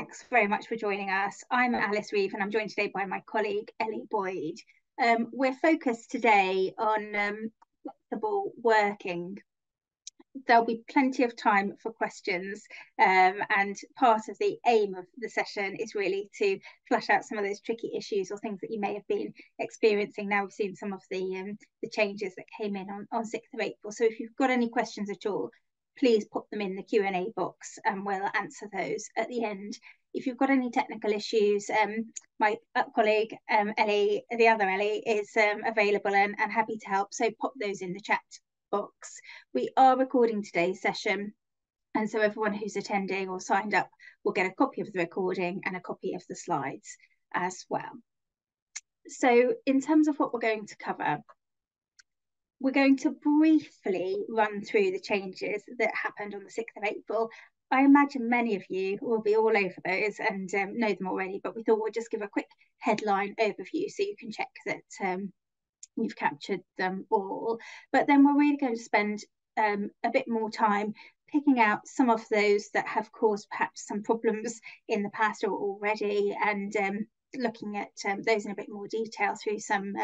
thanks very much for joining us. I'm Alice Reeve and I'm joined today by my colleague Ellie Boyd. We're focused today on flexible working. There'll be plenty of time for questions, and part of the aim of the session is really to flesh out some of those tricky issues or things that you may have been experiencing. Now we've seen some of the changes that came in on 6th of April. So if you've got any questions at all, please pop them in the Q&A box and we'll answer those at the end. If you've got any technical issues, my colleague Ellie, the other Ellie, is available and happy to help. So pop those in the chat box. We are recording today's session, and so everyone who's attending or signed up will get a copy of the recording and a copy of the slides as well. So in terms of what we're going to cover, we're going to briefly run through the changes that happened on the 6th of April. I imagine many of you will be all over those and know them already, but we thought we'd just give a quick headline overview so you can check that you've captured them all. But then we're really going to spend a bit more time picking out some of those that have caused perhaps some problems in the past or already, and looking at those in a bit more detail through some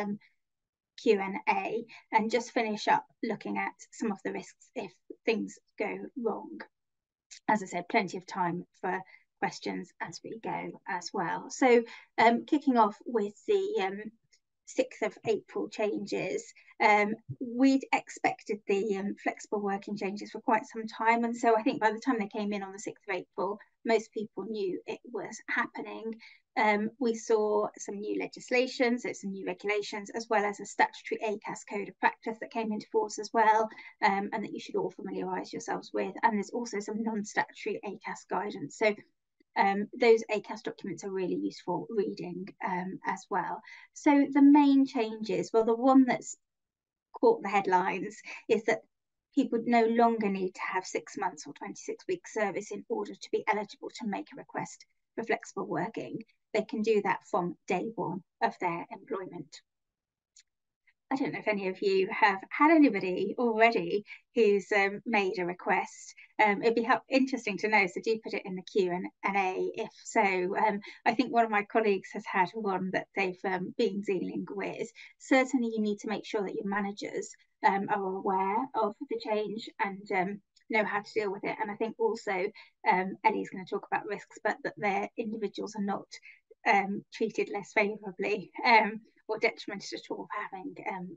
Q&A, and just finish up looking at some of the risks if things go wrong. As I said, plenty of time for questions as we go as well. So kicking off with the 6th of April changes, we'd expected the flexible working changes for quite some time, and so I think by the time they came in on the 6th of April, most people knew it was happening. We saw some new legislation, so some new regulations, as well as a statutory ACAS code of practice that came into force as well, and that you should all familiarise yourselves with. And there's also some non-statutory ACAS guidance. So those ACAS documents are really useful reading as well. So the main changes, well, the one that's caught the headlines is that people no longer need to have 6 months or 26 weeks service in order to be eligible to make a request for flexible working. They can do that from day one of their employment. I don't know if any of you have had anybody already who's made a request. It'd be interesting to know, so do put it in the Q&A if so. I think one of my colleagues has had one that they've been dealing with. Certainly you need to make sure that your managers are aware of the change and know how to deal with it. And I think also Ellie's going to talk about risks, but that their individuals are not treated less favourably or detrimented at all for having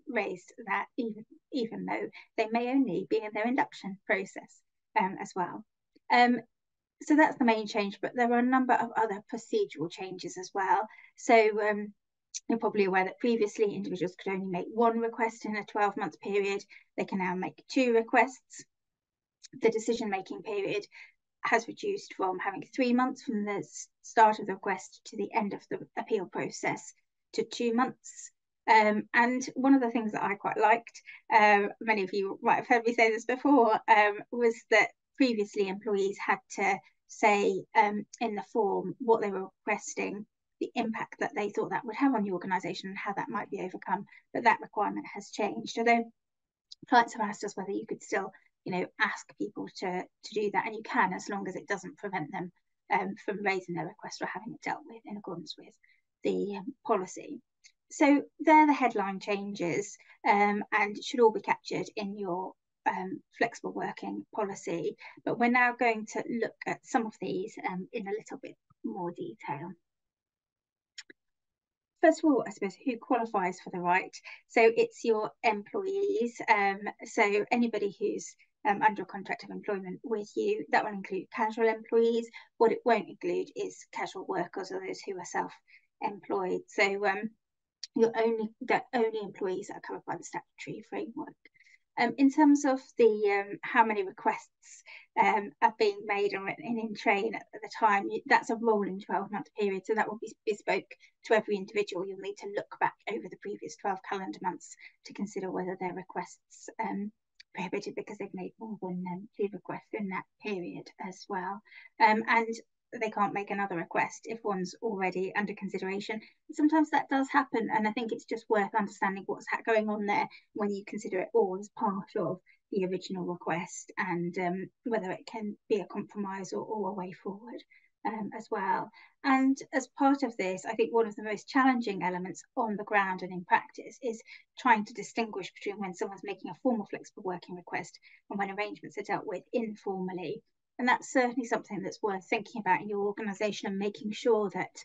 raised that, even though they may only be in their induction process as well. So that's the main change, but there are a number of other procedural changes as well. So you're probably aware that previously individuals could only make one request in a 12-month period. They can now make 2 requests. The decision-making period has reduced from having 3 months from the start of the request to the end of the appeal process to 2 months. And one of the things that I quite liked, many of you might have heard me say this before, was that previously employees had to say in the form what they were requesting, the impact that they thought that would have on the organisation and how that might be overcome, but that requirement has changed. Although clients have asked us whether you could still ask people to do that, and you can, as long as it doesn't prevent them from raising their request or having it dealt with in accordance with the policy. So they're the headline changes, and should all be captured in your flexible working policy. But we're now going to look at some of these in a little bit more detail. First of all, I suppose, who qualifies for the right? So it's your employees. So anybody who's under a contract of employment with you, that will include casual employees. What it won't include is casual workers or those who are self-employed. So the only employees that are covered by the statutory framework. In terms of the how many requests are being made and in train at the time, that's a rolling 12-month period, so that will be bespoke to every individual. You'll need to look back over the previous 12 calendar months to consider whether their requests prohibited because they've made more than 2 requests in that period as well. And they can't make another request if one's already under consideration. Sometimes that does happen, and I think it's just worth understanding what's going on there when you consider it all as part of the original request, and whether it can be a compromise or a way forward as well. And as part of this, I think one of the most challenging elements on the ground and in practice is trying to distinguish between when someone's making a formal flexible working request and when arrangements are dealt with informally. And that's certainly something that's worth thinking about in your organisation and making sure that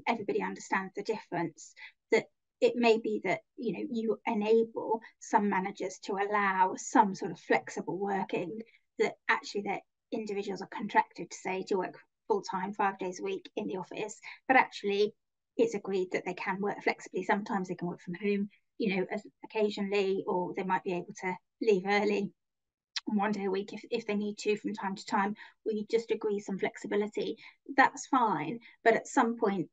everybody understands the difference. That it may be that you enable some managers to allow some sort of flexible working, that actually that individuals are contracted to say to work full-time 5 days a week in the office, but actually it's agreed that they can work flexibly. Sometimes they can work from home, as occasionally, or they might be able to leave early 1 day a week if they need to from time to time, or you just agree some flexibility. That's fine, but at some point,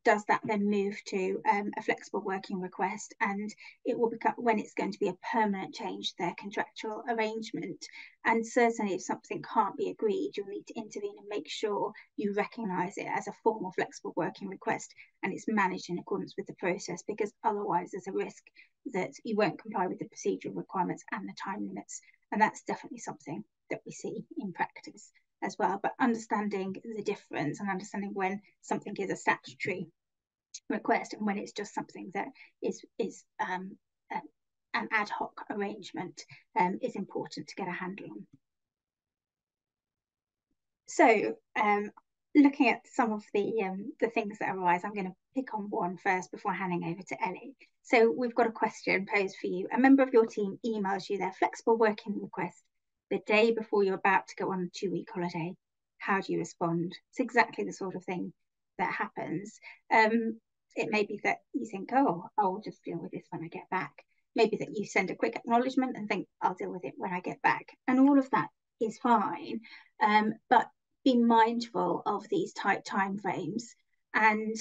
does that then move to a flexible working request, and it will become, when it's going to be a permanent change to their contractual arrangement. And certainly if something can't be agreed, you'll need to intervene and make sure you recognise it as a formal flexible working request and it's managed in accordance with the process, because otherwise there's a risk that you won't comply with the procedural requirements and the time limits. And that's definitely something that we see in practice as well. But understanding the difference and understanding when something is a statutory request and when it's just something that is an ad hoc arrangement is important to get a handle on. So looking at some of the things that arise, I'm going to pick on one first before handing over to Ellie. So we've got a question posed for you. A member of your team emails you their flexible working request the day before you're about to go on a 2-week holiday. How do you respond? It's exactly the sort of thing that happens. It may be that you think, oh, I'll just deal with this when I get back. Maybe that you send a quick acknowledgement and think, I'll deal with it when I get back. And all of that is fine. But be mindful of these tight timeframes. And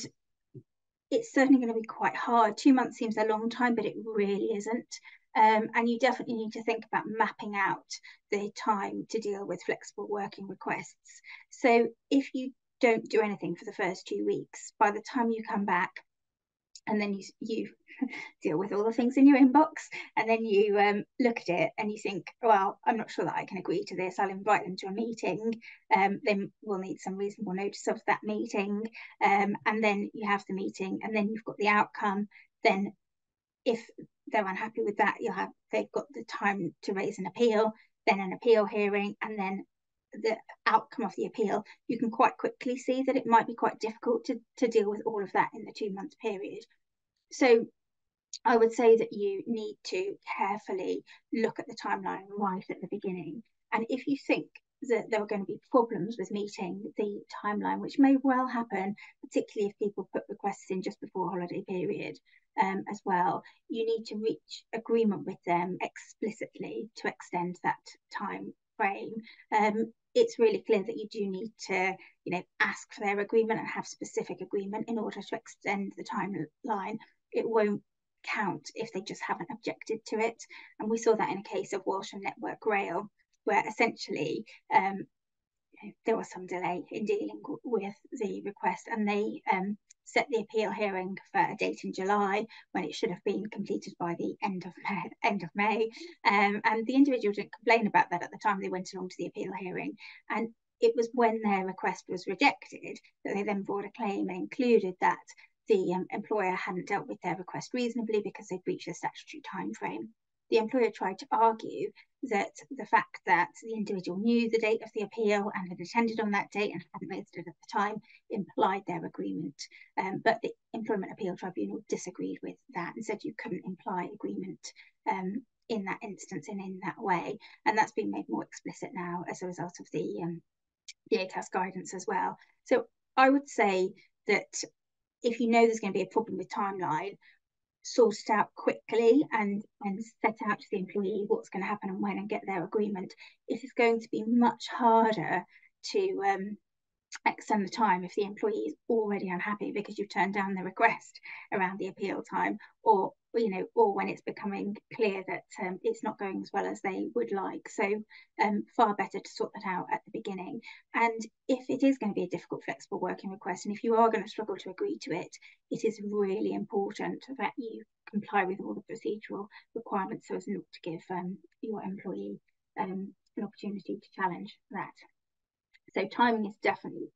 it's certainly going to be quite hard. 2 months seems a long time, but it really isn't. And you definitely need to think about mapping out the time to deal with flexible working requests. So if you don't do anything for the first 2 weeks, by the time you come back, and then you deal with all the things in your inbox, and then you look at it and you think, well, I'm not sure that I can agree to this. I'll invite them to a meeting. Then we'll need some reasonable notice of that meeting. And then you have the meeting, and then you've got the outcome. Then if they're unhappy with that, they've got the time to raise an appeal, then an appeal hearing, and then the outcome of the appeal. You can quite quickly see that it might be quite difficult to deal with all of that in the 2-month period. So I would say that you need to carefully look at the timeline right at the beginning. And if you think that there are going to be problems with meeting the timeline, which may well happen, particularly if people put requests in just before holiday period as well, you need to reach agreement with them explicitly to extend that time frame. It's really clear that you do need to, ask for their agreement and have specific agreement in order to extend the timeline. It won't count if they just haven't objected to it. And we saw that in a case of Walsh and Network Rail, where essentially there was some delay in dealing with the request, and they set the appeal hearing for a date in July when it should have been completed by the end of May. And the individual didn't complain about that at the time they went along to the appeal hearing. And it was when their request was rejected that they then brought a claim and included that the employer hadn't dealt with their request reasonably because they breached the statutory time frame. The employer tried to argue that the fact that the individual knew the date of the appeal and had attended on that date and hadn't raised it at the time implied their agreement. But the Employment Appeal Tribunal disagreed with that and said you couldn't imply agreement in that instance and in that way. And that's been made more explicit now as a result of the ACAS guidance as well. So I would say that if you know there's going to be a problem with timeline, sort it out quickly and set out to the employee what's going to happen and when and get their agreement. It is going to be much harder to extend the time if the employee is already unhappy because you've turned down the request around the appeal time, or when it's becoming clear that it's not going as well as they would like. So far better to sort that out at the beginning. And if it is going to be a difficult flexible working request, and if you are going to struggle to agree to it, it is really important that you comply with all the procedural requirements so as not to give your employee an opportunity to challenge that. So timing is definitely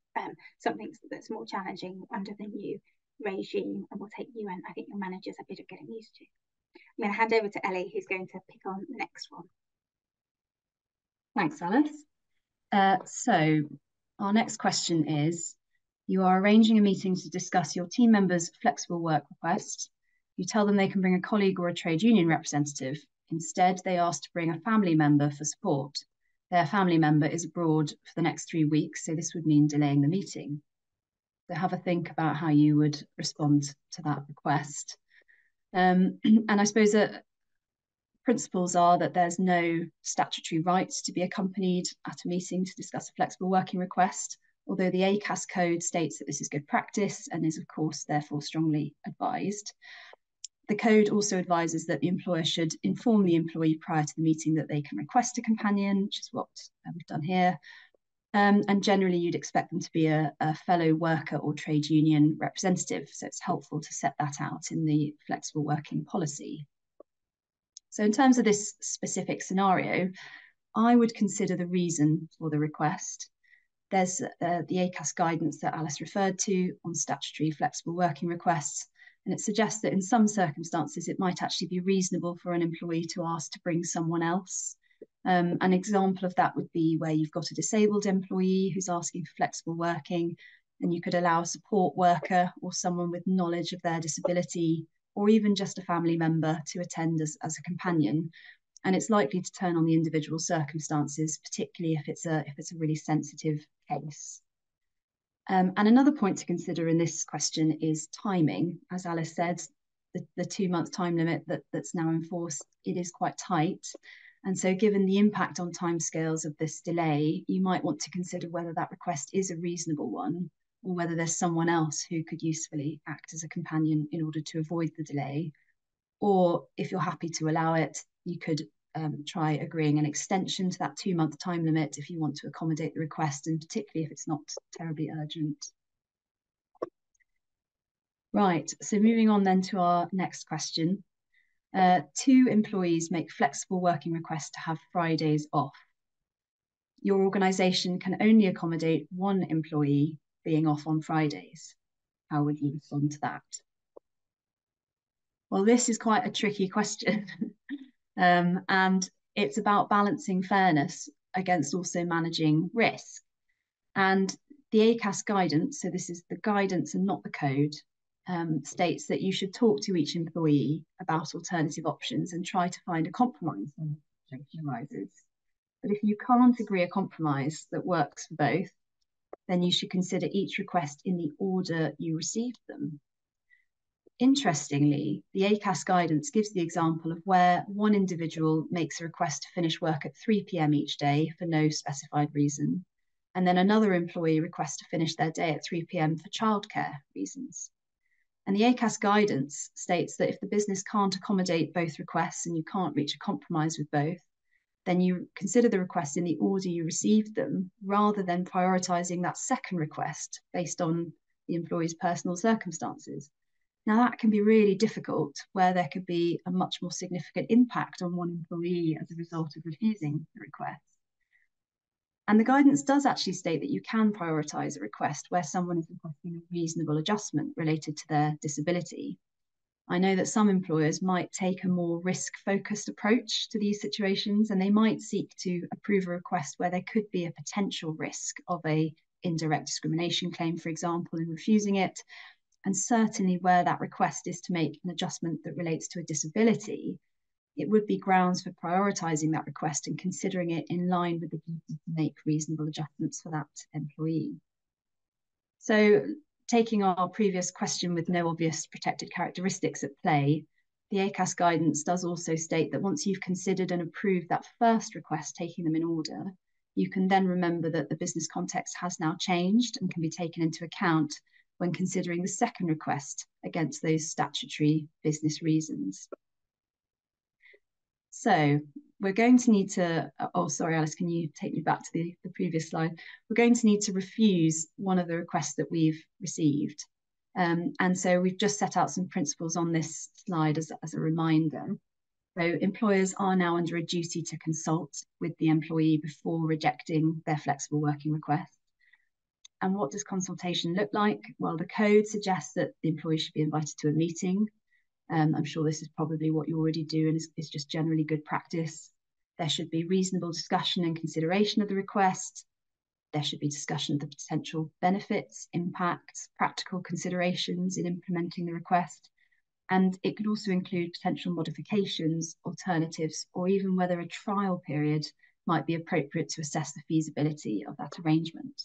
something that's more challenging under the new regime, and will take you and I think your managers a bit of getting used to. I'm going to hand over to Ellie, who's going to pick on the next one. Thanks, Alice. So our next question is, you are arranging a meeting to discuss your team members' flexible work request. You tell them they can bring a colleague or a trade union representative. Instead, they ask to bring a family member for support. Their family member is abroad for the next 3 weeks, so this would mean delaying the meeting. So have a think about how you would respond to that request. And I suppose that principles are that there's no statutory right to be accompanied at a meeting to discuss a flexible working request, although the ACAS code states that this is good practice and is, of course, therefore strongly advised. The code also advises that the employer should inform the employee prior to the meeting that they can request a companion, which is what we've done here. And generally, you'd expect them to be a fellow worker or trade union representative. So it's helpful to set that out in the flexible working policy. So in terms of this specific scenario, I would consider the reason for the request. There's the ACAS guidance that Alice referred to on statutory flexible working requests, and it suggests that in some circumstances it might actually be reasonable for an employee to ask to bring someone else. An example of that would be where you've got a disabled employee who's asking for flexible working, and you could allow a support worker or someone with knowledge of their disability, or even just a family member, to attend as a companion. And it's likely to turn on the individual circumstances, particularly if it's a really sensitive case. And another point to consider in this question is timing. As Alice said, the 2-month time limit that's now in force, it is quite tight. And so given the impact on timescales of this delay, you might want to consider whether that request is a reasonable one, or whether there's someone else who could usefully act as a companion in order to avoid the delay. Or if you're happy to allow it, you could try agreeing an extension to that 2-month time limit if you want to accommodate the request, and particularly if it's not terribly urgent. Right, so moving on then to our next question. 2 employees make flexible working requests to have Fridays off. Your organisation can only accommodate 1 employee being off on Fridays. How would you respond to that? Well, this is quite a tricky question. And it's about balancing fairness against also managing risk. And the ACAS guidance, so this is the guidance and not the code, states that you should talk to each employee about alternative options and try to find a compromise when the situation arises. But if you can't agree a compromise that works for both, then you should consider each request in the order you received them. Interestingly, the ACAS guidance gives the example of where one individual makes a request to finish work at 3 p.m. each day for no specified reason, and then another employee requests to finish their day at 3 p.m. for childcare reasons. And the ACAS guidance states that if the business can't accommodate both requests and you can't reach a compromise with both, then you consider the request in the order you received them, rather than prioritising that second request based on the employee's personal circumstances. Now, that can be really difficult, where there could be a much more significant impact on one employee as a result of refusing the request. And the guidance does actually state that you can prioritise a request where someone is requesting a reasonable adjustment related to their disability. I know that some employers might take a more risk-focused approach to these situations, and they might seek to approve a request where there could be a potential risk of an indirect discrimination claim, for example, in refusing it. And certainly where that request is to make an adjustment that relates to a disability, it would be grounds for prioritising that request and considering it in line with the duty to make reasonable adjustments for that employee. So taking our previous question with no obvious protected characteristics at play, the ACAS guidance does also state that once you've considered and approved that first request, taking them in order, you can then remember that the business context has now changed and can be taken into account when considering the second request against those statutory business reasons. So we're going to need to, oh, sorry, Alice, can you take me back to the previous slide? We're going to need to refuse one of the requests that we've received. And so we've just set out some principles on this slide as a reminder. So employers are now under a duty to consult with the employee before rejecting their flexible working request. And what does consultation look like? Well, the code suggests that the employee should be invited to a meeting. I'm sure this is probably what you already do and is just generally good practice. There should be reasonable discussion and consideration of the request. There should be discussion of the potential benefits, impacts, practical considerations in implementing the request. And it could also include potential modifications, alternatives, or even whether a trial period might be appropriate to assess the feasibility of that arrangement.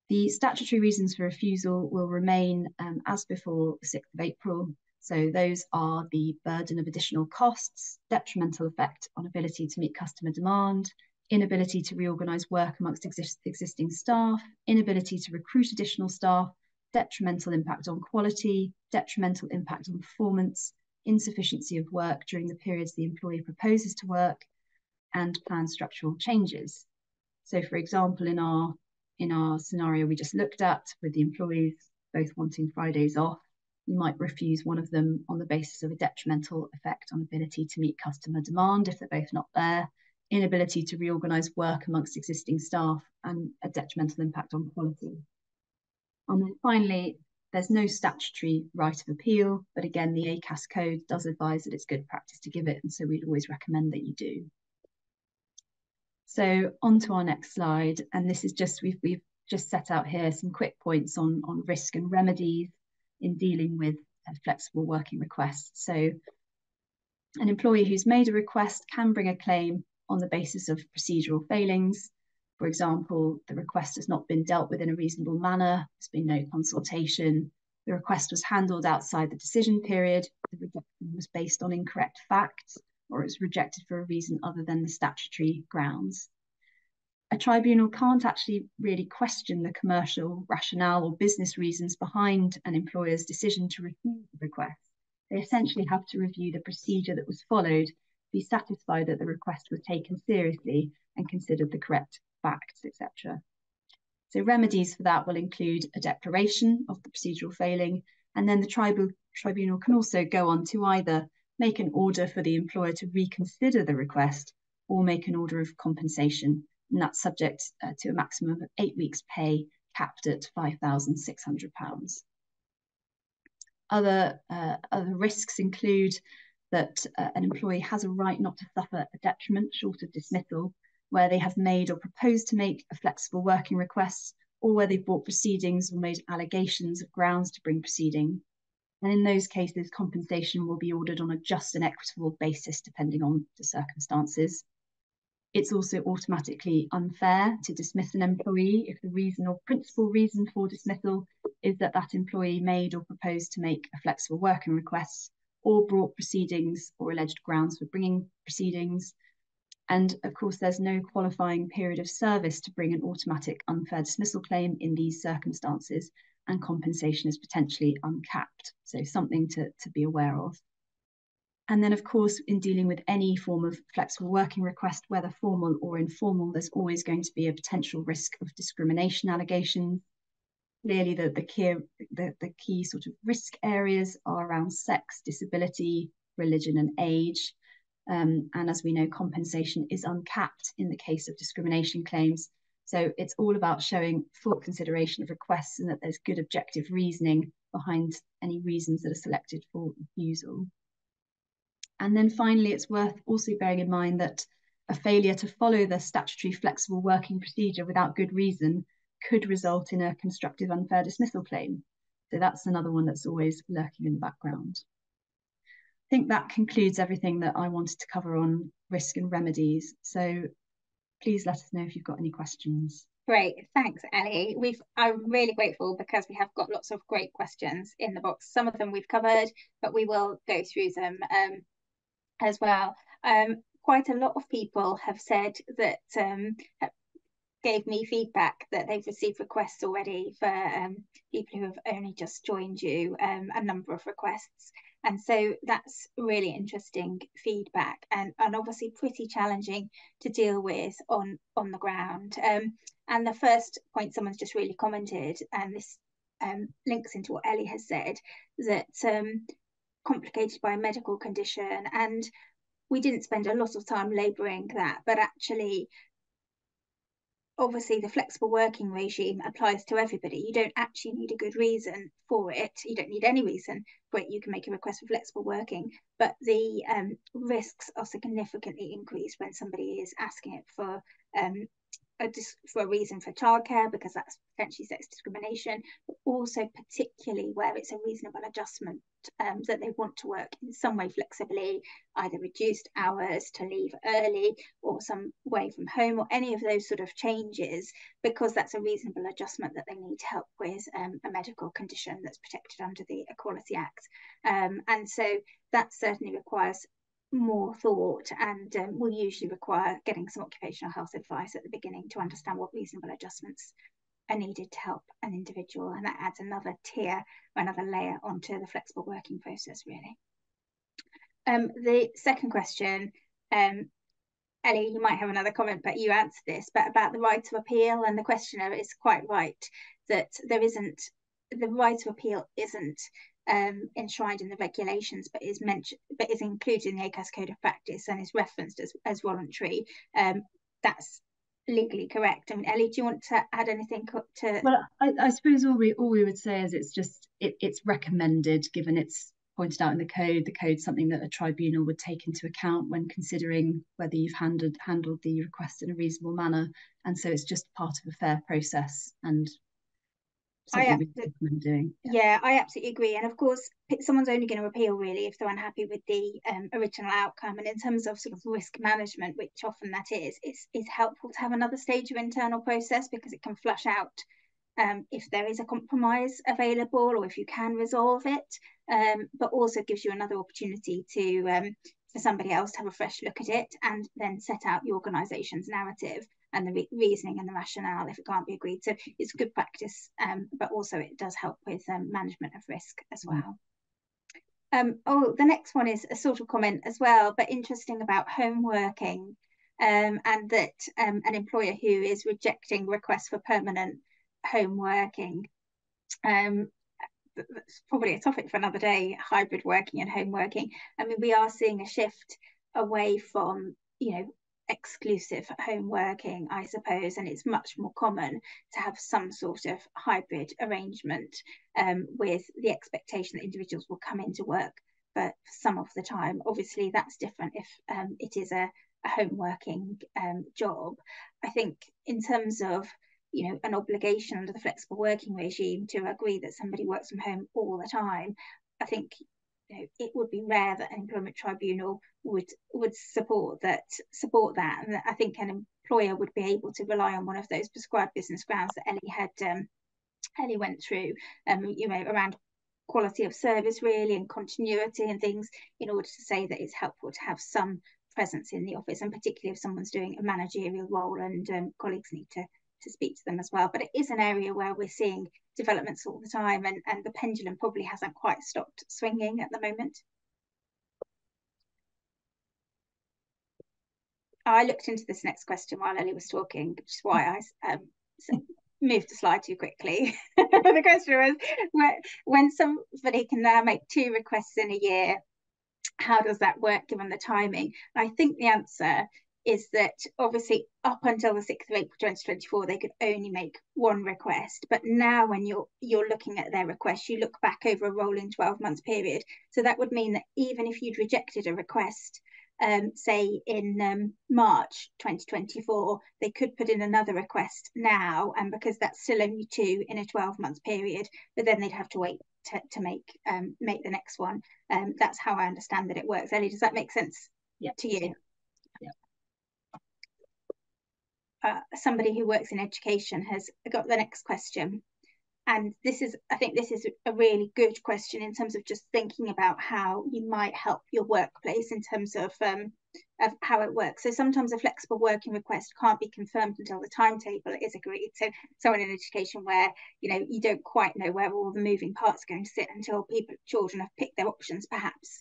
The statutory reasons for refusal will remain as before the 6th of April. So those are the burden of additional costs, detrimental effect on ability to meet customer demand, inability to reorganise work amongst existing staff, inability to recruit additional staff, detrimental impact on quality, detrimental impact on performance, insufficiency of work during the periods the employee proposes to work, and planned structural changes. So for example, in our scenario we just looked at, with the employees both wanting Fridays off, you might refuse one of them on the basis of a detrimental effect on ability to meet customer demand if they're both not there, inability to reorganise work amongst existing staff, and a detrimental impact on quality. And then finally, there's no statutory right of appeal, but again, the ACAS code does advise that it's good practice to give it, and so we'd always recommend that you do. So on to our next slide, and this is just, we've just set out here some quick points on risk and remedies in dealing with flexible working requests. So an employee who's made a request can bring a claim on the basis of procedural failings. For example, the request has not been dealt with in a reasonable manner, there's been no consultation, the request was handled outside the decision period, the rejection was based on incorrect facts, or it was rejected for a reason other than the statutory grounds. A tribunal can't actually really question the commercial rationale or business reasons behind an employer's decision to refuse the request. They essentially have to review the procedure that was followed, be satisfied that the request was taken seriously and considered the correct facts, etc. So remedies for that will include a declaration of the procedural failing, and then the tribunal can also go on to either make an order for the employer to reconsider the request or make an order of compensation, and that's subject to a maximum of 8 weeks' pay, capped at £5,600. Other risks include that an employee has a right not to suffer a detriment short of dismissal, where they have made or proposed to make a flexible working request, or where they've brought proceedings or made allegations of grounds to bring proceeding. And in those cases, compensation will be ordered on a just and equitable basis, depending on the circumstances. It's also automatically unfair to dismiss an employee if the reason or principal reason for dismissal is that that employee made or proposed to make a flexible working request, or brought proceedings or alleged grounds for bringing proceedings. And of course, there's no qualifying period of service to bring an automatic unfair dismissal claim in these circumstances, and compensation is potentially uncapped. So something to be aware of. And then, of course, in dealing with any form of flexible working request, whether formal or informal, there's always going to be a potential risk of discrimination allegations. Clearly, the key sort of risk areas are around sex, disability, religion, and age. And as we know, compensation is uncapped in the case of discrimination claims. So it's all about showing full consideration of requests and that there's good objective reasoning behind any reasons that are selected for refusal. And then finally, it's worth also bearing in mind that a failure to follow the statutory flexible working procedure without good reason could result in a constructive unfair dismissal claim. So that's another one that's always lurking in the background. I think that concludes everything that I wanted to cover on risk and remedies. So please let us know if you've got any questions. Great, thanks, Ellie. I'm really grateful because we have got lots of great questions in the box. Some of them we've covered, but we will go through them as well. Quite a lot of people have said that gave me feedback that they've received requests already for people who have only just joined you, a number of requests. And so that's really interesting feedback and obviously pretty challenging to deal with on the ground. And the first point someone's just really commented, and this links into what Ellie has said, that complicated by a medical condition, and we didn't spend a lot of time labouring that, but actually obviously the flexible working regime applies to everybody. You don't actually need a good reason for it. You don't need any reason for it. You can make a request for flexible working, but the risks are significantly increased when somebody is asking it for a reason for childcare, because that's potentially sex discrimination, but also particularly where it's a reasonable adjustment that they want to work in some way flexibly, either reduced hours, to leave early, or some way from home, or any of those sort of changes, because that's a reasonable adjustment that they need help with a medical condition that's protected under the Equality Act. And so that certainly requires more thought, and will usually require getting some occupational health advice at the beginning to understand what reasonable adjustments are needed to help an individual, and that adds another tier or another layer onto the flexible working process, really. The second question, Ellie, you might have another comment, but you answered this, but about the right to appeal, and the questioner is quite right that the right to appeal isn't enshrined in the regulations, but is included in the ACAS Code of Practice and is referenced as voluntary. That's legally correct. I mean, Ellie, do you want to add anything to? Well, I suppose all we would say is it's recommended, given it's pointed out in the code's something that a tribunal would take into account when considering whether you've handled the request in a reasonable manner, and so it's just part of a fair process and something we recommend doing. Yeah, I absolutely agree. And of course, someone's only going to appeal really if they're unhappy with the original outcome. And in terms of sort of risk management, which often that is, it's helpful to have another stage of internal process, because it can flush out if there is a compromise available or if you can resolve it, but also gives you another opportunity to for somebody else to have a fresh look at it and then set out the organisation's narrative and the reasoning and the rationale if it can't be agreed. So it's good practice, but also it does help with management of risk as well. The next one is a sort of comment as well, but interesting, about home working, and that an employer who is rejecting requests for permanent home working, that's probably a topic for another day, hybrid working and home working. I mean, we are seeing a shift away from, exclusive home working, I suppose, and it's much more common to have some sort of hybrid arrangement, with the expectation that individuals will come into work for some of the time. Obviously, that's different if it is a home working job. I think in terms of an obligation under the flexible working regime to agree that somebody works from home all the time, I think it would be rare that an employment tribunal would support that. And I think an employer would be able to rely on one of those prescribed business grounds that Ellie went through, around quality of service really, and continuity and things, in order to say that it's helpful to have some presence in the office, and particularly if someone's doing a managerial role and colleagues need to speak to them as well. But it is an area where we're seeing developments all the time, and the pendulum probably hasn't quite stopped swinging at the moment. I looked into this next question while Ellie was talking, which is why I moved the slide too quickly. The question was, when somebody can now make 2 requests in a year, how does that work given the timing? And I think the answer is that obviously up until the 6th of April 2024, they could only make 1 request. But now when you're looking at their request, you look back over a rolling 12-month period. So that would mean that even if you'd rejected a request, say in March 2024, they could put in another request now, and because that's still only 2 in a 12-month period, but then they'd have to wait to make the next one. That's how I understand that it works. Ellie, does that make sense to you? Somebody who works in education has got the next question, and I think this is a really good question in terms of just thinking about how you might help your workplace in terms of how it works. So sometimes a flexible working request can't be confirmed until the timetable is agreed. So someone in education where you don't quite know where all the moving parts are going to sit until children have picked their options perhaps,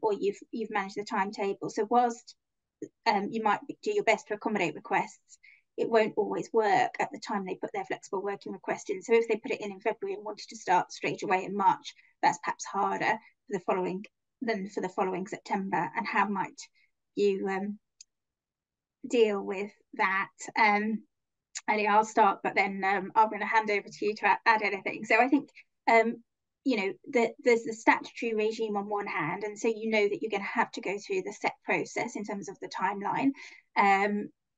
or you've managed the timetable. So whilst you might do your best to accommodate requests, it won't always work at the time they put their flexible working request in. So if they put it in February and wanted to start straight away in March, that's perhaps harder for the following September. And how might you deal with that? Ellie, I'll start, but then I'm going to hand over to you to add anything. So I think, you know, there's the statutory regime on one hand, and so you know that you're going to have to go through the set process in terms of the timeline.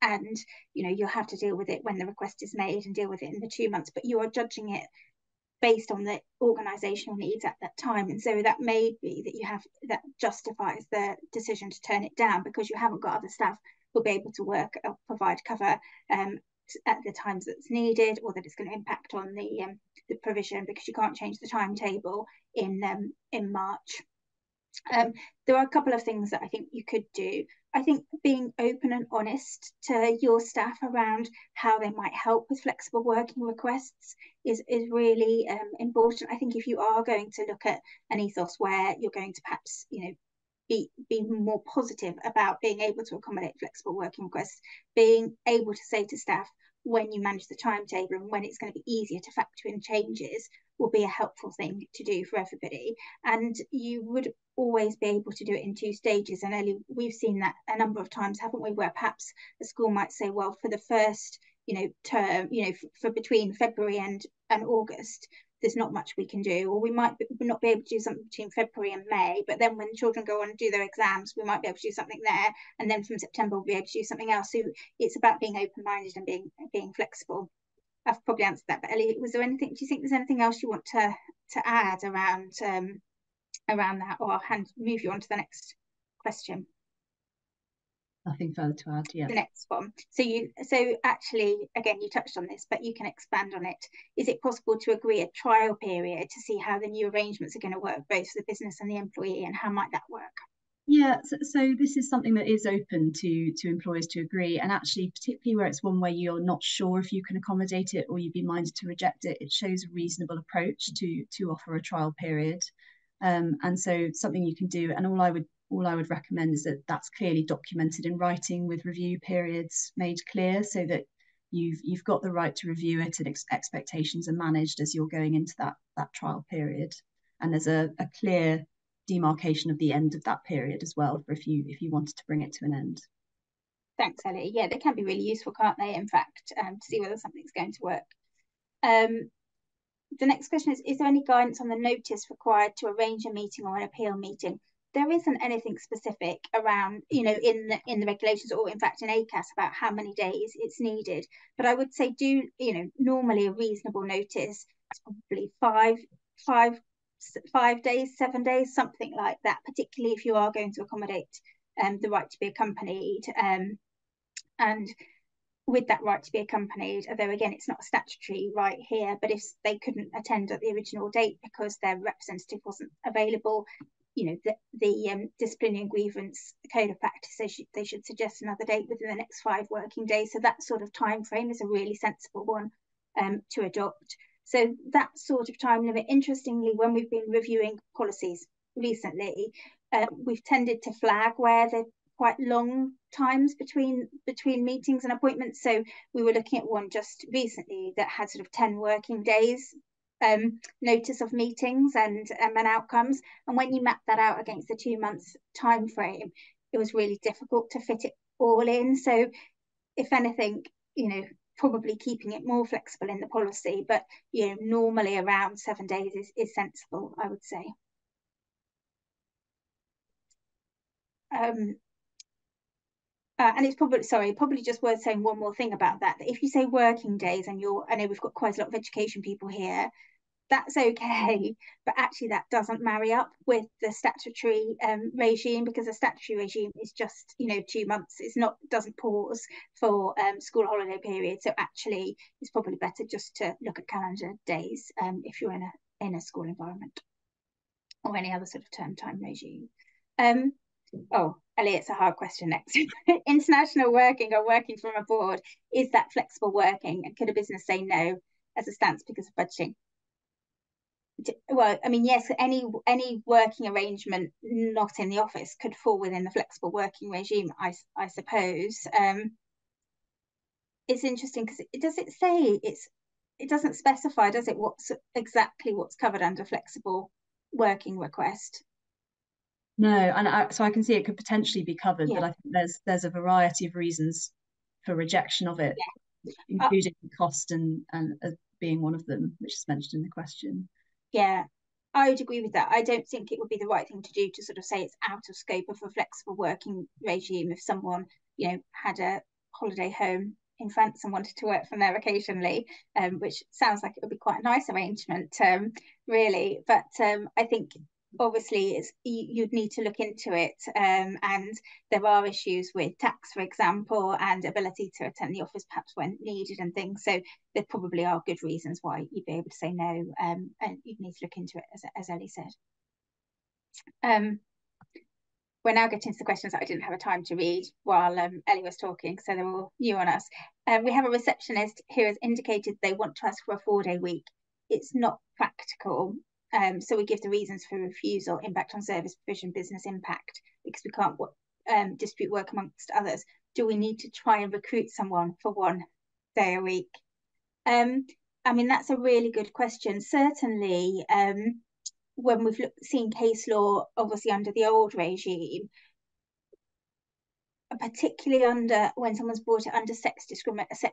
And, you know, you'll have to deal with it when the request is made and deal with it in the 2 months, but you are judging it based on the organisational needs at that time. And so that may be that you have, that justifies the decision to turn it down because you haven't got other staff who'll be able to work or provide cover at the times that's needed, or that it's going to impact on the provision because you can't change the timetable in March. There are a couple of things that I think you could do. I think being open and honest to your staff around how they might help with flexible working requests is really important. I think if you are going to look at an ethos where you're going to perhaps, you know, be more positive about being able to accommodate flexible working requests, being able to say to staff when you manage the timetable and when it's going to be easier to factor in changes will be a helpful thing to do for everybody. And you would always be able to do it in 2 stages. And Ellie, we've seen that a number of times, haven't we, where perhaps a school might say, well, for the first, you know, term, you know, for between February and August, there's not much we can do, or we might not be able to do something between February and May, but then when children go on and do their exams, we might be able to do something there, and then from September we'll be able to do something else. So it's about being open-minded and being flexible. I've probably answered that, but Ellie, was there anything, do you think there's anything else you want to add around that, or I'll move you on to the next question? Nothing further to add. Yeah. The next one. So actually, again, you touched on this, but you can expand on it. Is it possible to agree a trial period to see how the new arrangements are going to work, both for the business and the employee, and how might that work? Yeah, so this is something that is open to employers to agree, and actually, particularly where it's one where you're not sure if you can accommodate it or you'd be minded to reject it, it shows a reasonable approach to offer a trial period. And so something you can do, and all I would recommend is that that's clearly documented in writing with review periods made clear, so that you've got the right to review it and expectations are managed as you're going into that trial period. And there's a clear demarcation of the end of that period as well, for if you wanted to bring it to an end. Thanks, Ellie. Yeah, they can be really useful, can't they, in fact, to see whether something's going to work. The next question is there any guidance on the notice required to arrange a meeting or an appeal meeting? There isn't anything specific around, you know, in the regulations, or in fact in ACAS, about how many days it's needed. But I would say you know, normally a reasonable notice is probably five days, 7 days, something like that, particularly if you are going to accommodate the right to be accompanied. And with that right to be accompanied, although again, it's not a statutory right here, but if they couldn't attend at the original date because their representative wasn't available, you know, the disciplinary and grievance code of practice, they should suggest another date within the next 5 working days. So that sort of time frame is a really sensible one to adopt. So that sort of time limit, interestingly, when we've been reviewing policies recently, we've tended to flag where they're quite long times between meetings and appointments. So we were looking at one just recently that had sort of 10 working days notice of meetings and outcomes. And when you map that out against the 2 months time frame, it was really difficult to fit it all in. So if anything, you know, probably keeping it more flexible in the policy, but you know, normally around 7 days is sensible, I would say. And it's probably just worth saying one more thing about that. If you say working days, and I know we've got quite a lot of education people here, that's okay, but actually that doesn't marry up with the statutory regime, because the statutory regime is just, you know, 2 months. Doesn't pause for school holiday period. So actually, it's probably better just to look at calendar days if you're in a school environment, or any other sort of term time regime. Oh, Ellie, it's a hard question next. International working or working from abroad, is that flexible working? And could a business say no as a stance because of budgeting? Well, I mean, yes, any working arrangement not in the office could fall within the flexible working regime, I suppose. It's interesting because it doesn't specify, does it, exactly what's covered under flexible working request? No, and so I can see it could potentially be covered, yeah. But I think there's a variety of reasons for rejection of it. including cost and being one of them, which is mentioned in the question. Yeah, I would agree with that. I don't think it would be the right thing to do to sort of say it's out of scope of a flexible working regime if someone, had a holiday home in France and wanted to work from there occasionally, which sounds like it would be quite a nice arrangement, really. But I think obviously you'd need to look into it, and there are issues with tax, for example, and ability to attend the office perhaps when needed and things. So there probably are good reasons why you'd be able to say no, and you'd need to look into it, as Ellie said. We're now getting to the questions that I didn't have a time to read while Ellie was talking, so they're all new on us. We have a receptionist who has indicated they want to ask for a 4-day week. It's not practical, so we give the reasons for refusal: impact on service provision, business impact, because we can't dispute work amongst others. Do we need to try and recruit someone for 1 day a week? I mean, that's a really good question. Certainly, when we've seen case law, obviously under the old regime, particularly when someone's brought it under sex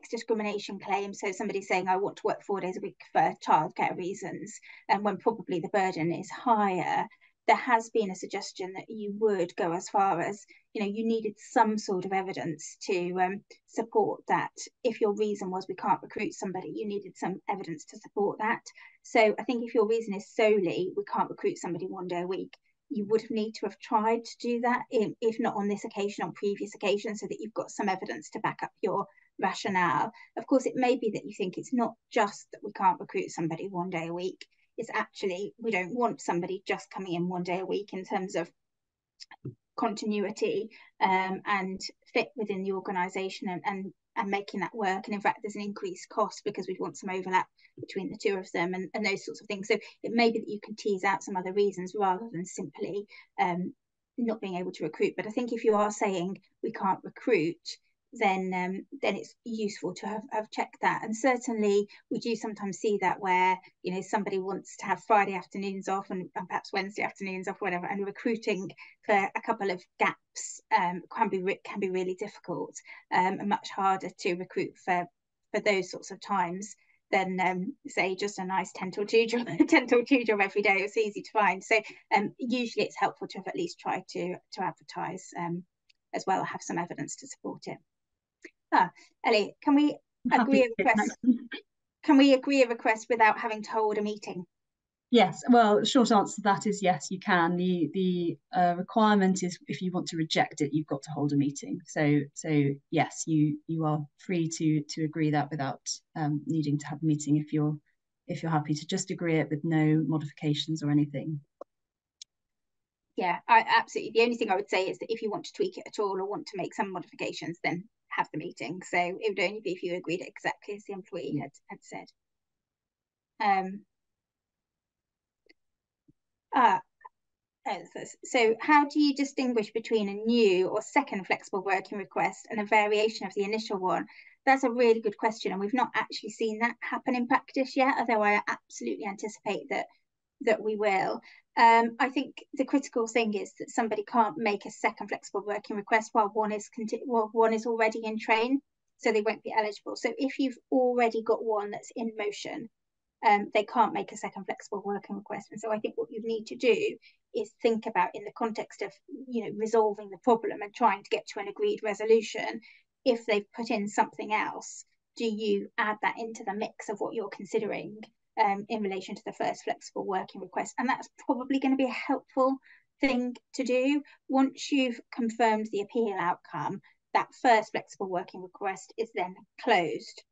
discrimination claim, so somebody's saying I want to work 4 days a week for childcare reasons, and when probably the burden is higher, there has been a suggestion that you would go as far as, you needed some sort of evidence to support that. If your reason was we can't recruit somebody, you needed some evidence to support that. So I think if your reason is solely we can't recruit somebody 1 day a week, you would need to have tried to do that, if not on this occasion, on previous occasions, so that you've got some evidence to back up your rationale. Of course, it may be that you think it's not just that we can't recruit somebody 1 day a week, it's actually we don't want somebody just coming in 1 day a week in terms of continuity and fit within the organisation and making that work. And in fact, there's an increased cost because we want some overlap between the two of them and those sorts of things. So it may be that you can tease out some other reasons rather than simply not being able to recruit. But I think if you are saying we can't recruit, then it's useful to have checked that. And certainly we do sometimes see that where somebody wants to have Friday afternoons off and perhaps Wednesday afternoons off, whatever, and recruiting for a couple of gaps can be really difficult, and much harder to recruit for those sorts of times than say just a nice 10 till 2 job every day. It's easy to find. So usually it's helpful to have at least tried to advertise as well, have some evidence to support it. Ellie, can we agree a request? Can we agree a request without having to hold a meeting? Yes, well, short answer to that is yes, you can. The requirement is if you want to reject it, you've got to hold a meeting. So yes, you are free to agree that without needing to have a meeting if you're happy to just agree it with no modifications or anything. Yeah, I absolutely. The only thing I would say is that if you want to tweak it at all or want to make some modifications, then have the meeting. So it would only be if you agreed it exactly as the employee had said. So how do you distinguish between a new or second flexible working request and a variation of the initial one? That's a really good question, and we've not actually seen that happen in practice yet, although I absolutely anticipate that we will. I think the critical thing is that somebody can't make a second flexible working request while one is already in train, so they won't be eligible. So if you've already got one that's in motion, they can't make a second flexible working request. And so I think what you need to do is think about, in the context of resolving the problem and trying to get to an agreed resolution, if they've put in something else, do you add that into the mix of what you're considering in relation to the first flexible working request? And that's probably going to be a helpful thing to do. Once you've confirmed the appeal outcome, that first flexible working request is then closed.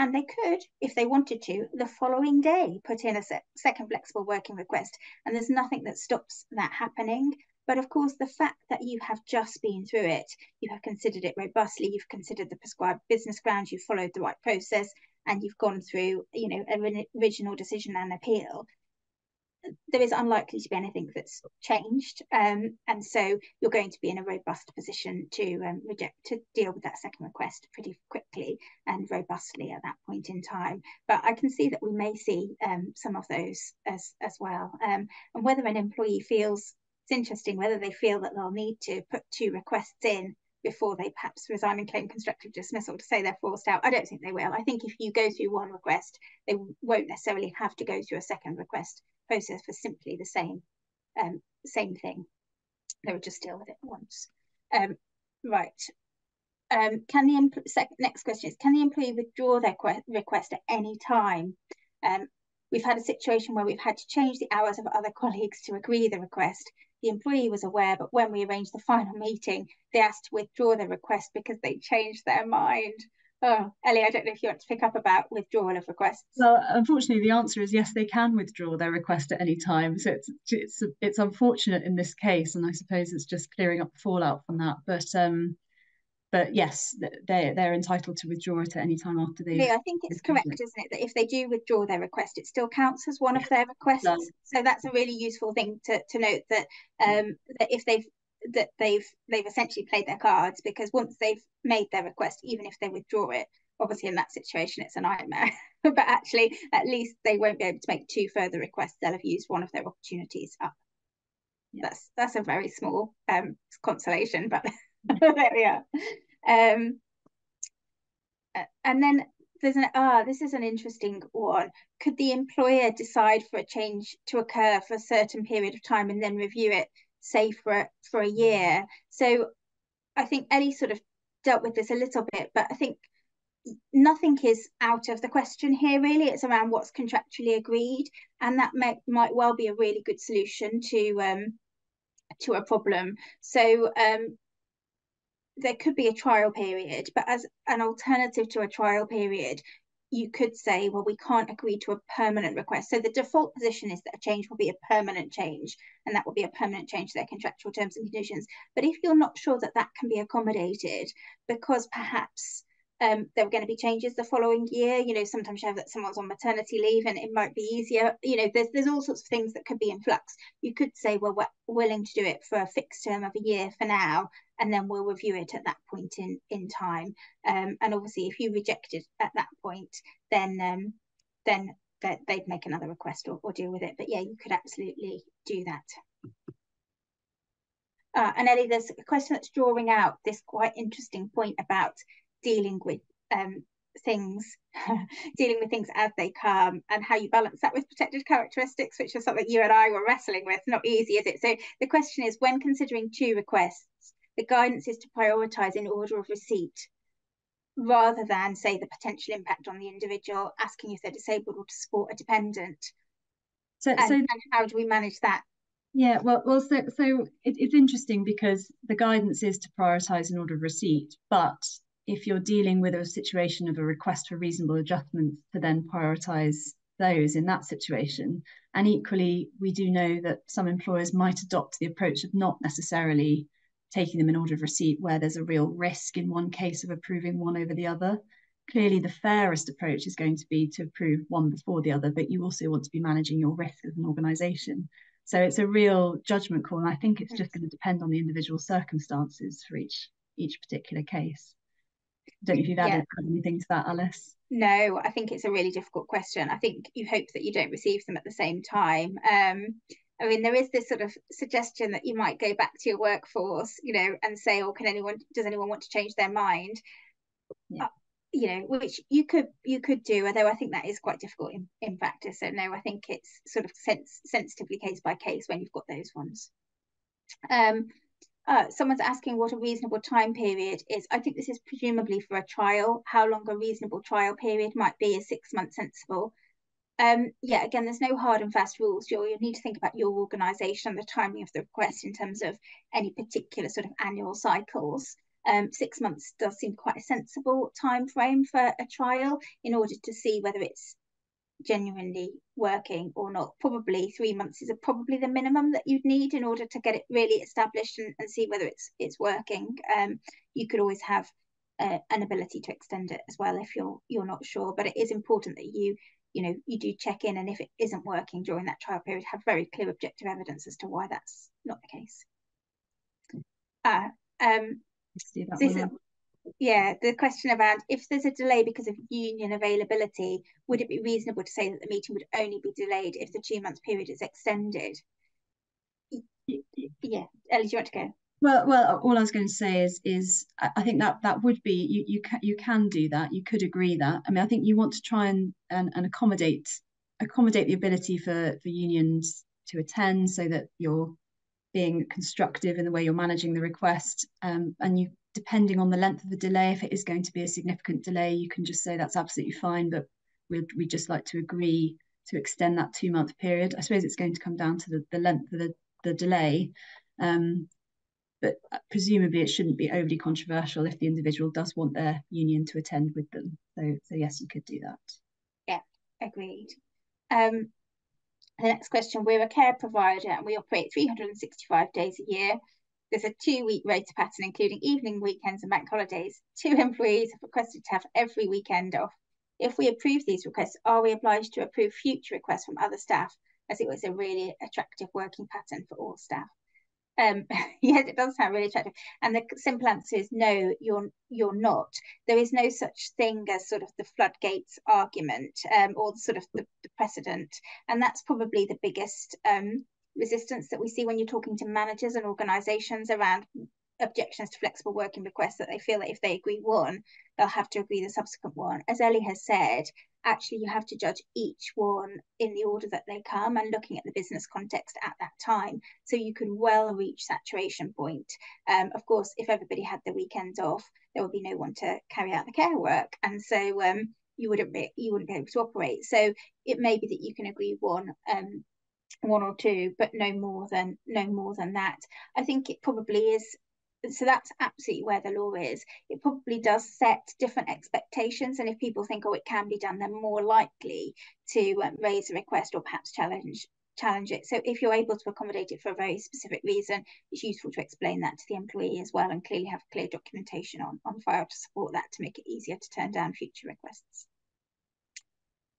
And they could, if they wanted to, the following day put in a second flexible working request. And there's nothing that stops that happening. But of course, the fact that you have just been through it, you have considered it robustly, you've considered the prescribed business grounds, you've followed the right process, and you've gone through, an original decision and appeal, there is unlikely to be anything that's changed. And so you're going to be in a robust position to deal with that second request pretty quickly and robustly at that point in time. But I can see that we may see some of those as well. And whether an employee feels, it's interesting, whether they feel that they'll need to put 2 requests in before they perhaps resign and claim constructive dismissal to say they're forced out. I don't think they will. I think if you go through one request, they won't necessarily have to go through a second request process for simply the same thing. They would just deal with it once. Right. Next question is, can the employee withdraw their request at any time? We've had a situation where we've had to change the hours of other colleagues to agree the request. The employee was aware, but when we arranged the final meeting, they asked to withdraw their request because they changed their mind. Oh, Ellie, I don't know if you want to pick up about withdrawal of requests. Well, unfortunately, the answer is yes, they can withdraw their request at any time. So it's unfortunate in this case, and I suppose it's just clearing up the fallout from that. But yes, they're entitled to withdraw it at any time after they've. Yeah, I think it's correct, isn't it, that if they do withdraw their request, it still counts as one of their requests. No. So that's a really useful thing to note, that that if they've essentially played their cards, because once they've made their request, even if they withdraw it, obviously in that situation it's a nightmare. But actually, at least they won't be able to make 2 further requests. They'll have used one of their opportunities up. Yeah. That's a very small consolation, but there we are. And then there's this is an interesting one. Could the employer decide for a change to occur for a certain period of time and then review it, say for a year? So I think Ellie sort of dealt with this a little bit, but I think nothing is out of the question here, really. It's around what's contractually agreed, and that might well be a really good solution to a problem. So there could be a trial period, but as an alternative to a trial period, you could say, well, we can't agree to a permanent request. So the default position is that a change will be a permanent change, and that will be a permanent change to their contractual terms and conditions. But if you're not sure that that can be accommodated, because perhaps there are going to be changes the following year, sometimes you have that someone's on maternity leave and it might be easier, there's all sorts of things that could be in flux. You could say, well, we're willing to do it for a fixed term of a year for now, and then we'll review it at that point in time. And obviously, if you reject it at that point, then they'd make another request or deal with it. But yeah, you could absolutely do that. And Ellie, there's a question that's drawing out this quite interesting point about dealing with things as they come, and how you balance that with protected characteristics, which is something you and I were wrestling with. Not easy, is it? So the question is, when considering 2 requests, the guidance is to prioritise in order of receipt, rather than, say, the potential impact on the individual, asking if they're disabled or to support a dependent. And how do we manage that? Yeah, so it's interesting, because the guidance is to prioritise in order of receipt, but if you're dealing with a situation of a request for reasonable adjustments, to then prioritise those in that situation. And equally, we do know that some employers might adopt the approach of not necessarily taking them in order of receipt where there's a real risk in one case of approving one over the other. Clearly, the fairest approach is going to be to approve one before the other, but you also want to be managing your risk as an organisation. So it's a real judgment call, and I think it's just going to depend on the individual circumstances for each particular case. I don't know if you've added anything to that, Alice. No, I think it's a really difficult question. I think you hope that you don't receive them at the same time. I mean, there is this sort of suggestion that you might go back to your workforce, and say, "Oh, does anyone want to change their mind?" Yeah. Which you could do, although I think that is quite difficult in practice. So no, I think it's sort of sensitively case by case when you've got those ones. Someone's asking what a reasonable time period is. I think this is presumably for a trial. How long a reasonable trial period might be. Is 6 months sensible? Yeah, again, there's no hard and fast rules. You'll need to think about your organisation and the timing of the request in terms of any particular sort of annual cycles. 6 months does seem quite a sensible time frame for a trial in order to see whether it's genuinely working or not. Probably 3 months is probably the minimum that you'd need in order to get it really established and see whether it's working. You could always have an ability to extend it as well if you're not sure, but it is important that you do check in, and if it isn't working during that trial period, have very clear objective evidence as to why that's not the case. The question about if there's a delay because of union availability, would it be reasonable to say that the meeting would only be delayed if the 2 month period is extended? Yeah, Ellie, do you want to go? Well, all I was going to say is I think that would be you can do that. You could agree that. I mean, I think you want to try and accommodate the ability for unions to attend, so that you're being constructive in the way you're managing the request. And you, depending on the length of the delay, if it is going to be a significant delay, you can just say that's absolutely fine, but we'd just like to agree to extend that 2-month period. I suppose it's going to come down to the length of the delay. But presumably it shouldn't be overly controversial if the individual does want their union to attend with them. So yes, you could do that. Yeah, agreed. The next question, we're a care provider and we operate 365 days a year. There's a 2-week rota pattern, including evening, weekends and bank holidays. 2 employees have requested to have every weekend off. If we approve these requests, are we obliged to approve future requests from other staff, as it was a really attractive working pattern for all staff? Yes, it does sound really attractive. And the simple answer is no, you're not. There is no such thing as sort of the floodgates argument, or sort of the precedent. And that's probably the biggest resistance that we see when you're talking to managers and organisations around objections to flexible working requests, that they feel that if they agree one, they'll have to agree the subsequent one. As Ellie has said, actually you have to judge each one in the order that they come and looking at the business context at that time. So you can well reach saturation point. Of course, if everybody had their weekends off, there would be no one to carry out the care work. And so you wouldn't be able to operate. So it may be that you can agree one or two, but no more than that. I think it probably is. So that's absolutely where the law is. It probably does set different expectations, and if people think, oh, it can be done, they're more likely to raise a request or perhaps challenge it. So if you're able to accommodate it for a very specific reason, it's useful to explain that to the employee as well, and clearly have clear documentation on file to support that, to make it easier to turn down future requests.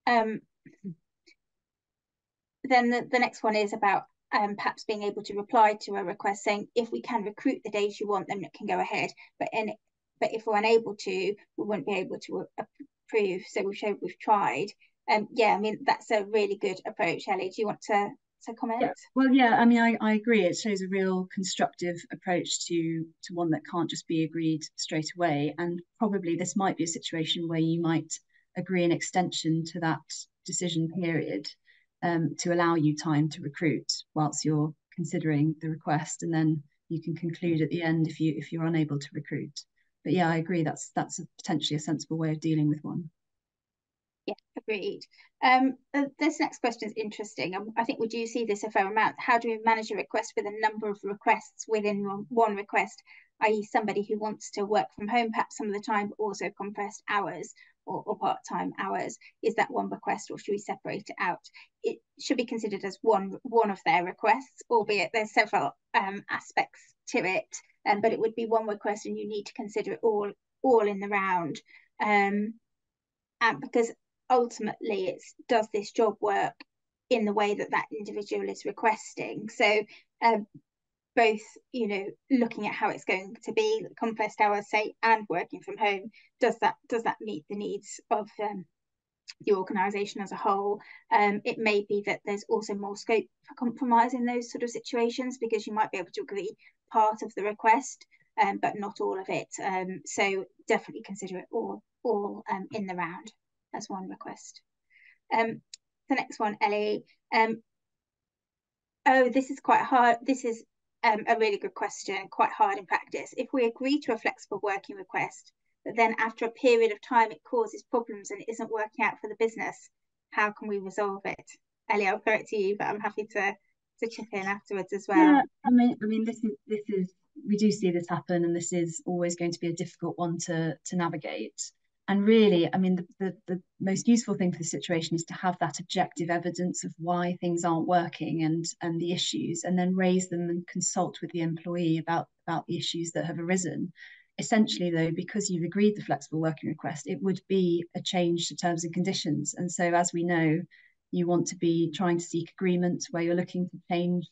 Then the next one is about perhaps being able to reply to a request saying, if we can recruit the days you want, then it can go ahead. But if we're unable to, we won't be able to approve. So we've shown we've tried. Yeah, I mean, that's a really good approach. Ellie, do you want to comment? Yeah. Well, yeah, I mean, I agree. It shows a real constructive approach to one that can't just be agreed straight away. And probably this might be a situation where you might agree an extension to that decision period, to allow you time to recruit whilst you're considering the request, and then you can conclude at the end if you're unable to recruit. But yeah, I agree. That's potentially a sensible way of dealing with one. Yeah, agreed. This next question is interesting. I think we do see this a fair amount. How do we manage a request with a number of requests within one request, i.e. somebody who wants to work from home perhaps some of the time, but also compressed hours or part-time hours? Is that one request, or should we separate it out? It should be considered as one of their requests, albeit there's several aspects to it, but it would be one request, and you need to consider it all in the round. And because ultimately it's, does this job work in the way that individual is requesting? So both, looking at how it's going to be, compressed hours, say, and working from home, does that meet the needs of the organisation as a whole? It may be that there's also more scope for compromise in those sort of situations, because you might be able to agree part of the request, but not all of it. So definitely consider it all in the round as one request. The next one, Ellie. This is quite hard. This is a really good question, quite hard in practice. If we agree to a flexible working request, but then after a period of time it causes problems and it isn't working out for the business, how can we resolve it? Ellie, I'll throw it to you, but I'm happy to chip in afterwards as well. Yeah, I mean, this is we do see this happen, and this is always going to be a difficult one to navigate. And really, I mean, the most useful thing for the situation is to have that objective evidence of why things aren't working and the issues, and then raise them and consult with the employee about the issues that have arisen. Essentially, though, because you've agreed the flexible working request, it would be a change to terms and conditions. And so, as we know, you want to be trying to seek agreement where you're looking to change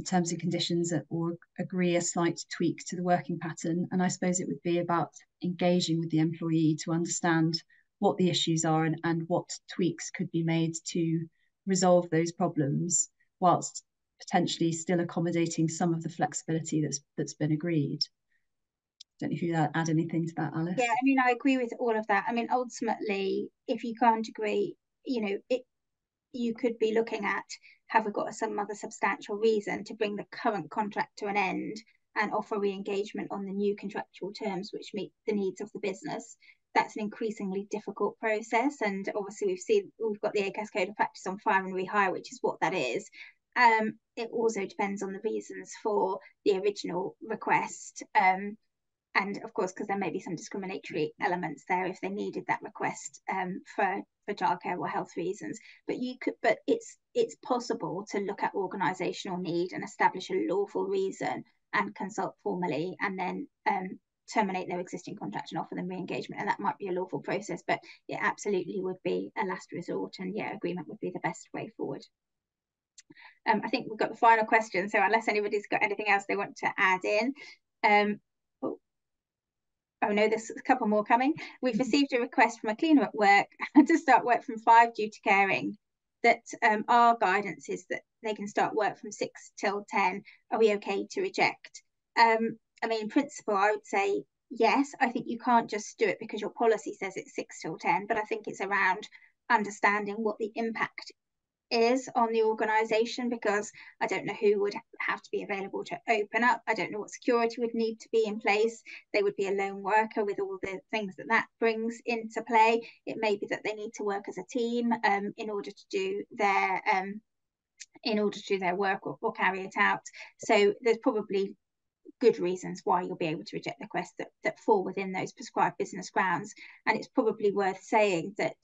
terms and conditions or agree a slight tweak to the working pattern. And I suppose it would be about engaging with the employee to understand what the issues are and what tweaks could be made to resolve those problems, whilst potentially still accommodating some of the flexibility that's been agreed. Don't know if you'd add anything to that, Alice. Yeah, I mean, I agree with all of that. I mean, ultimately, if you can't agree, you could be looking at, have we got some other substantial reason to bring the current contract to an end and offer re-engagement on the new contractual terms which meet the needs of the business. That's an increasingly difficult process, and obviously we've got the ACAS Code of Practice on fire and rehire, which is what that is. It also depends on the reasons for the original request. And of course, because there may be some discriminatory elements there if they needed that request for childcare or health reasons. But it's possible to look at organisational need and establish a lawful reason and consult formally, and then terminate their existing contract and offer them re-engagement. And that might be a lawful process, but it absolutely would be a last resort. And yeah, agreement would be the best way forward. I think we've got the final question. So unless anybody's got anything else they want to add in. Oh no, there's a couple more coming. We've received a request from a cleaner at work to start work from 5 due to caring. That our guidance is that they can start work from 6 till 10. Are we okay to reject? I mean, in principle, I would say yes. I think you can't just do it because your policy says it's 6 till 10, but I think it's around understanding what the impact is on the organisation, because I don't know who would have to be available to open up. I don't know what security would need to be in place. They would be a lone worker with all the things that brings into play. It may be that they need to work as a team in order to do their work or carry it out. So there's probably good reasons why you'll be able to reject the requests that fall within those prescribed business grounds. And it's probably worth saying that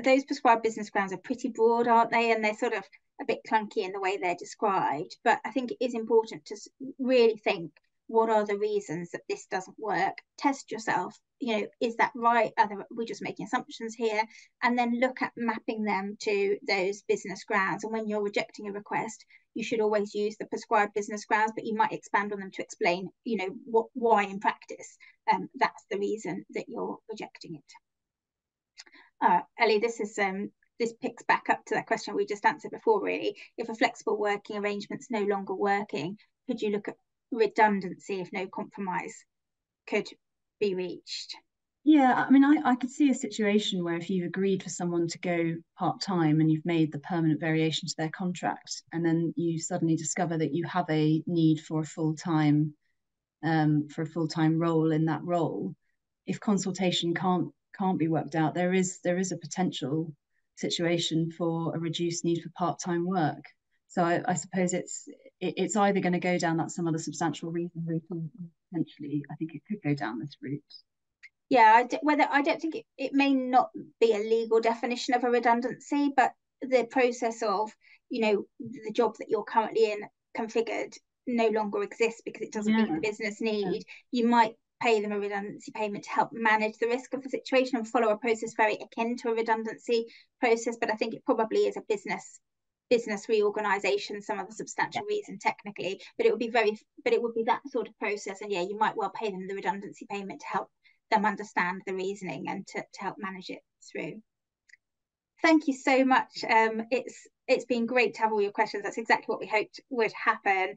those prescribed business grounds are pretty broad, aren't they? And they're sort of a bit clunky in the way they're described. But I think it is important to really think, what are the reasons that this doesn't work? Test yourself. Is that right? We're just making assumptions here? And then look at mapping them to those business grounds. And when you're rejecting a request, you should always use the prescribed business grounds, but you might expand on them to explain, why in practice that's the reason that you're rejecting it. Ellie, this picks back up to that question we just answered before, really. If a flexible working arrangement's no longer working, could you look at redundancy if no compromise could be reached? Yeah, I mean, I could see a situation where if you've agreed for someone to go part-time and you've made the permanent variation to their contract, and then you suddenly discover that you have a need for a full-time role in that role, if consultation can't be worked out, there is a potential situation for a reduced need for part-time work. So I suppose it's either going to go down that some other substantial reason route, or potentially I think it could go down this route. Yeah, I don't think it may not be a legal definition of a redundancy, but the process of, the job that you're currently in configured no longer exists because it doesn't meet the business need. You might pay them a redundancy payment to help manage the risk of the situation and follow a process very akin to a redundancy process. But I think it probably is a business reorganization, some of the substantial reason technically, but it would be that sort of process. And yeah, you might well pay them the redundancy payment to help them understand the reasoning and to help manage it through. Thank you so much. It's been great to have all your questions. That's exactly what we hoped would happen.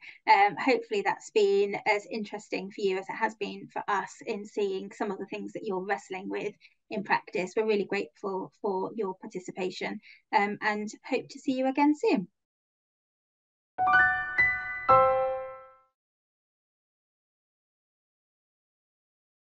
Hopefully that's been as interesting for you as it has been for us in seeing some of the things that you're wrestling with in practice. We're really grateful for your participation and hope to see you again soon.